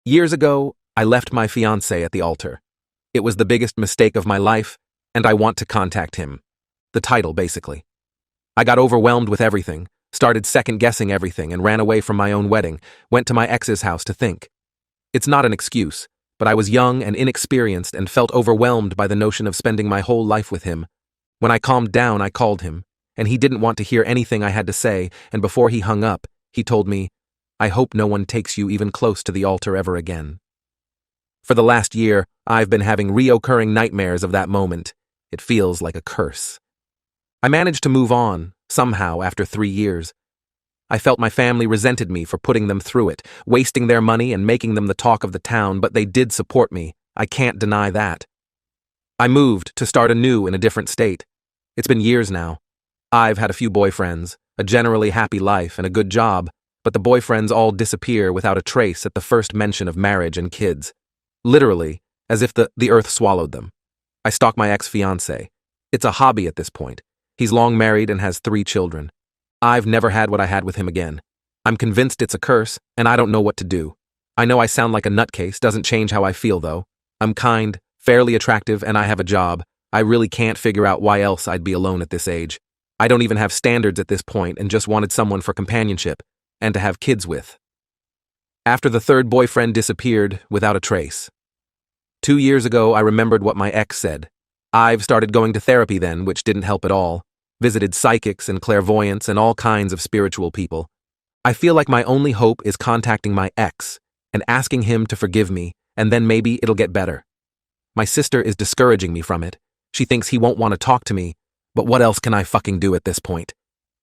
Years ago, I left my fiancé at the altar. It was the biggest mistake of my life, and I want to contact him. The title, basically. I got overwhelmed with everything, started second-guessing everything, and ran away from my own wedding, went to my ex's house to think. It's not an excuse, but I was young and inexperienced and felt overwhelmed by the notion of spending my whole life with him. When I calmed down, I called him, and he didn't want to hear anything I had to say, and before he hung up, he told me, "I hope no one takes you even close to the altar ever again." For the last year, I've been having reoccurring nightmares of that moment. It feels like a curse. I managed to move on, somehow, after 3 years. I felt my family resented me for putting them through it, wasting their money and making them the talk of the town, but they did support me. I can't deny that. I moved to start anew in a different state. It's been years now. I've had a few boyfriends, a generally happy life, and a good job, but the boyfriends all disappear without a trace at the first mention of marriage and kids. Literally, as if the earth swallowed them. I stalk my ex-fiancé. It's a hobby at this point. He's long married and has 3 children. I've never had what I had with him again. I'm convinced it's a curse, and I don't know what to do. I know I sound like a nutcase, doesn't change how I feel though. I'm kind, fairly attractive, and I have a job. I really can't figure out why else I'd be alone at this age. I don't even have standards at this point and just wanted someone for companionship and to have kids with. After the 3rd boyfriend disappeared without a trace. 2 years ago, I remembered what my ex said. I've started going to therapy then, which didn't help at all. Visited psychics and clairvoyants and all kinds of spiritual people. I feel like my only hope is contacting my ex and asking him to forgive me, and then maybe it'll get better. My sister is discouraging me from it. She thinks he won't want to talk to me, but what else can I fucking do at this point?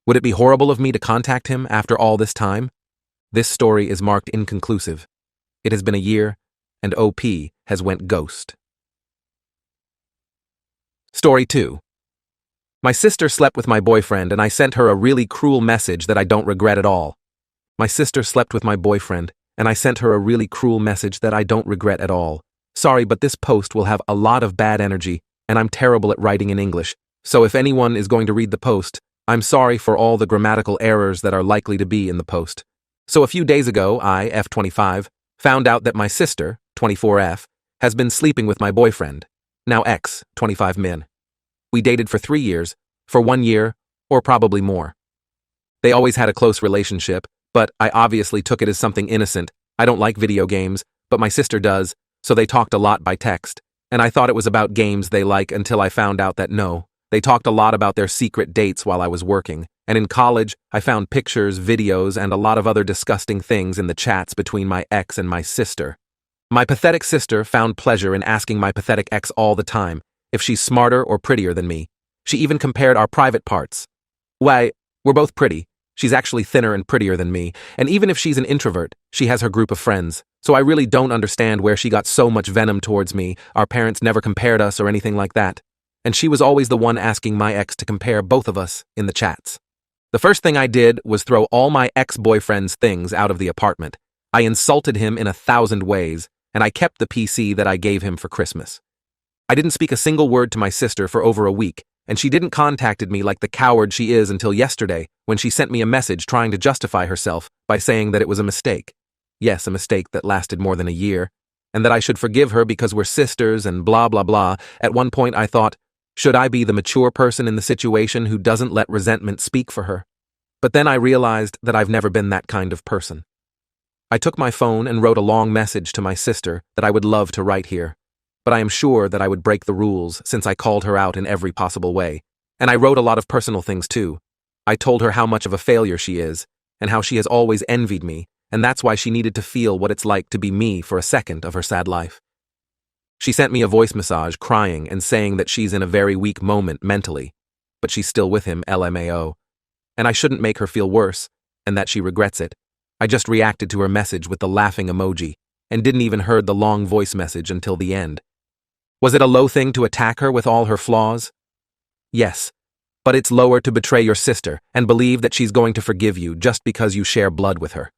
Would it be horrible of me to contact him after all this time? This story is marked inconclusive. It has been a year, and OP has went ghost. Story 2. My sister slept with my boyfriend, and I sent her a really cruel message that I don't regret at all. My sister slept with my boyfriend, and I sent her a really cruel message that I don't regret at all. Sorry, but this post will have a lot of bad energy, and I'm terrible at writing in English, so if anyone is going to read the post, I'm sorry for all the grammatical errors that are likely to be in the post. So a few days ago, I, F25, found out that my sister, 24F, has been sleeping with my boyfriend, now ex, 25min. We dated for 3 years, for 1 year, or probably more. They always had a close relationship, but I obviously took it as something innocent. I don't like video games, but my sister does, so they talked a lot by text, and I thought it was about games they like until I found out that no, they talked a lot about their secret dates while I was working, and in college, I found pictures, videos, and a lot of other disgusting things in the chats between my ex and my sister. My pathetic sister found pleasure in asking my pathetic ex all the time if she's smarter or prettier than me. She even compared our private parts. Why, we're both pretty. She's actually thinner and prettier than me, and even if she's an introvert, she has her group of friends. So I really don't understand where she got so much venom towards me. Our parents never compared us or anything like that. And she was always the one asking my ex to compare both of us in the chats. The first thing I did was throw all my ex-boyfriend's things out of the apartment. I insulted him in 1,000 ways, and I kept the PC that I gave him for Christmas. I didn't speak a single word to my sister for over a week, and she didn't contacted me like the coward she is until yesterday when she sent me a message trying to justify herself by saying that it was a mistake. Yes, a mistake that lasted more than a year, and that I should forgive her because we're sisters and blah blah blah. At one point I thought, should I be the mature person in the situation who doesn't let resentment speak for her? But then I realized that I've never been that kind of person. I took my phone and wrote a long message to my sister that I would love to write here, but I am sure that I would break the rules since I called her out in every possible way. And I wrote a lot of personal things too. I told her how much of a failure she is, and how she has always envied me, and that's why she needed to feel what it's like to be me for a second of her sad life. She sent me a voice message crying and saying that she's in a very weak moment mentally, but she's still with him, LMAO. And I shouldn't make her feel worse, and that she regrets it. I just reacted to her message with the laughing emoji, and didn't even heard the long voice message until the end. Was it a low thing to attack her with all her flaws? Yes, but it's lower to betray your sister and believe that she's going to forgive you just because you share blood with her.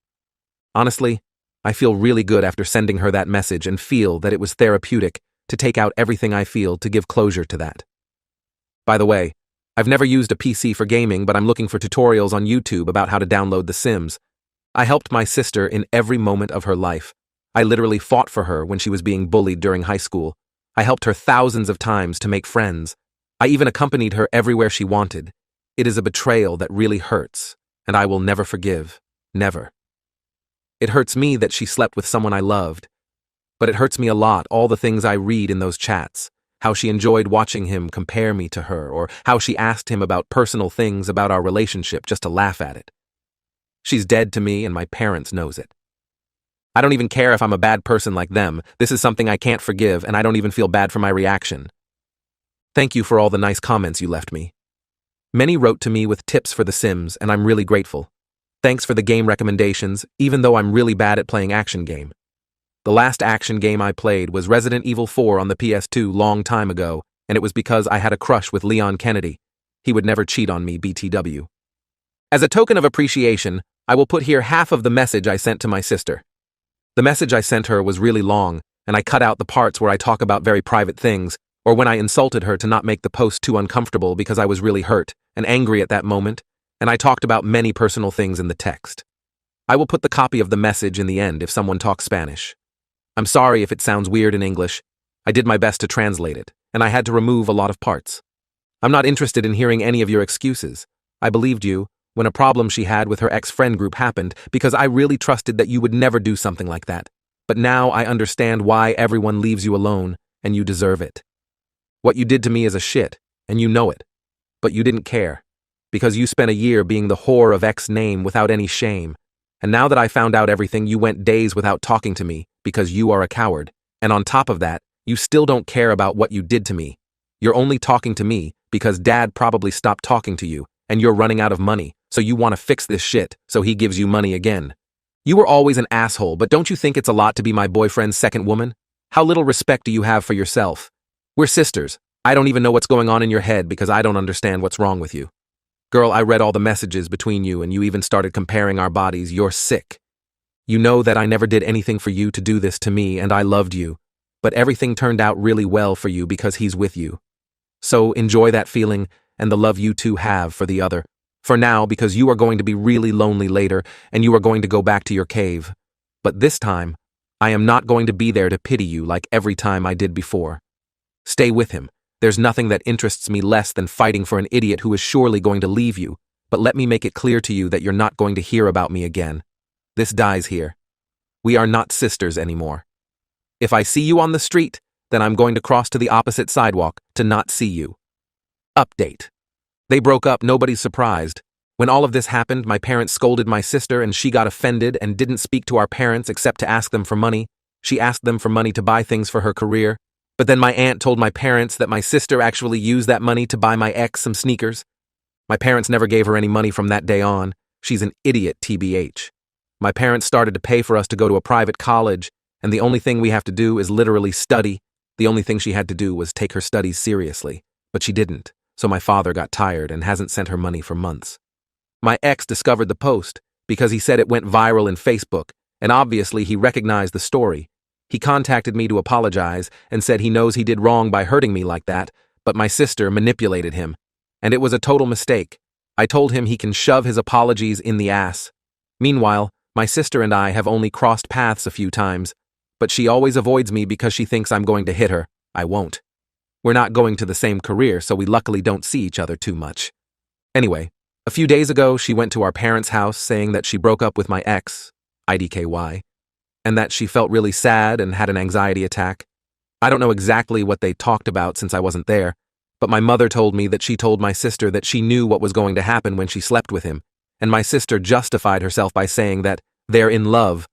Honestly, I feel really good after sending her that message and feel that it was therapeutic to take out everything I feel to give closure to that. By the way, I've never used a PC for gaming, but I'm looking for tutorials on YouTube about how to download The Sims. I helped my sister in every moment of her life. I literally fought for her when she was being bullied during high school. I helped her thousands of times to make friends. I even accompanied her everywhere she wanted. It is a betrayal that really hurts, and I will never forgive. Never. It hurts me that she slept with someone I loved. But it hurts me a lot, all the things I read in those chats. How she enjoyed watching him compare me to her, or how she asked him about personal things about our relationship just to laugh at it. She's dead to me, and my parents knows it. I don't even care if I'm a bad person like them. This is something I can't forgive, and I don't even feel bad for my reaction. Thank you for all the nice comments you left me. Many wrote to me with tips for The Sims, and I'm really grateful. Thanks for the game recommendations, even though I'm really bad at playing action game. The last action game I played was Resident Evil 4 on the PS2 long time ago, and it was because I had a crush with Leon Kennedy. He would never cheat on me, BTW. As a token of appreciation, I will put here half of the message I sent to my sister. The message I sent her was really long, and I cut out the parts where I talk about very private things, or when I insulted her to not make the post too uncomfortable because I was really hurt and angry at that moment, and I talked about many personal things in the text. I will put the copy of the message in the end if someone talks Spanish. I'm sorry if it sounds weird in English. I did my best to translate it, and I had to remove a lot of parts. I'm not interested in hearing any of your excuses. I believed you when a problem she had with her ex-friend group happened because I really trusted that you would never do something like that. But now I understand why everyone leaves you alone, and you deserve it. What you did to me is a shit, and you know it. But you didn't care, because you spent a year being the whore of X name without any shame. And now that I found out everything, you went days without talking to me because you are a coward. And on top of that, you still don't care about what you did to me. You're only talking to me because Dad probably stopped talking to you, and you're running out of money, so you want to fix this shit, so he gives you money again. You were always an asshole, but don't you think it's a lot to be my boyfriend's second woman? How little respect do you have for yourself? We're sisters. I don't even know what's going on in your head because I don't understand what's wrong with you. Girl, I read all the messages between you and you even started comparing our bodies. You're sick. You know that I never did anything for you to do this to me and I loved you, but everything turned out really well for you because he's with you. So enjoy that feeling and the love you two have for the other. For now, because you are going to be really lonely later and you are going to go back to your cave. But this time, I am not going to be there to pity you like every time I did before. Stay with him. There's nothing that interests me less than fighting for an idiot who is surely going to leave you, but let me make it clear to you that you're not going to hear about me again. This dies here. We are not sisters anymore. If I see you on the street, then I'm going to cross to the opposite sidewalk to not see you. Update. They broke up, nobody's surprised. When all of this happened, my parents scolded my sister and she got offended and didn't speak to our parents except to ask them for money. She asked them for money to buy things for her career. But then my aunt told my parents that my sister actually used that money to buy my ex some sneakers. My parents never gave her any money from that day on. She's an idiot, TBH. My parents started to pay for us to go to a private college, and the only thing we have to do is literally study. The only thing she had to do was take her studies seriously, but she didn't, so my father got tired and hasn't sent her money for months. My ex discovered the post because he said it went viral in Facebook, and obviously he recognized the story. He contacted me to apologize and said he knows he did wrong by hurting me like that, but my sister manipulated him, and it was a total mistake. I told him he can shove his apologies in the ass. Meanwhile, my sister and I have only crossed paths a few times, but she always avoids me because she thinks I'm going to hit her. I won't. We're not going to the same career, so we luckily don't see each other too much. Anyway, a few days ago, she went to our parents' house saying that she broke up with my ex, IDKY, and that she felt really sad and had an anxiety attack. I don't know exactly what they talked about since I wasn't there, but my mother told me that she told my sister that she knew what was going to happen when she slept with him, and my sister justified herself by saying that they're in love.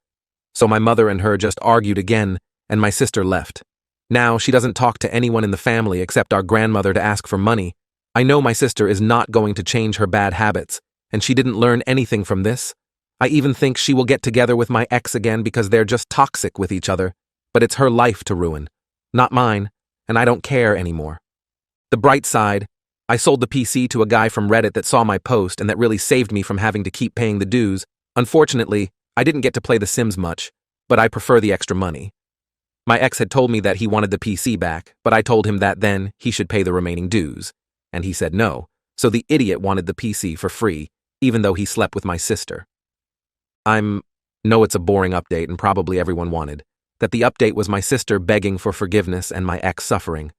So my mother and her just argued again, and my sister left. Now she doesn't talk to anyone in the family except our grandmother to ask for money. I know my sister is not going to change her bad habits, and she didn't learn anything from this. I even think she will get together with my ex again because they're just toxic with each other, but it's her life to ruin, not mine, and I don't care anymore. The bright side, I sold the PC to a guy from Reddit that saw my post and that really saved me from having to keep paying the dues. Unfortunately, I didn't get to play The Sims much, but I prefer the extra money. My ex had told me that he wanted the PC back, but I told him that then he should pay the remaining dues, and he said no, so the idiot wanted the PC for free, even though he slept with my sister. Know it's a boring update and probably everyone wanted, that the update was my sister begging for forgiveness and my ex suffering.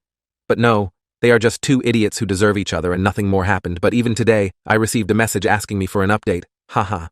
But no, they are just two idiots who deserve each other and nothing more happened. But even today, I received a message asking me for an update. Haha.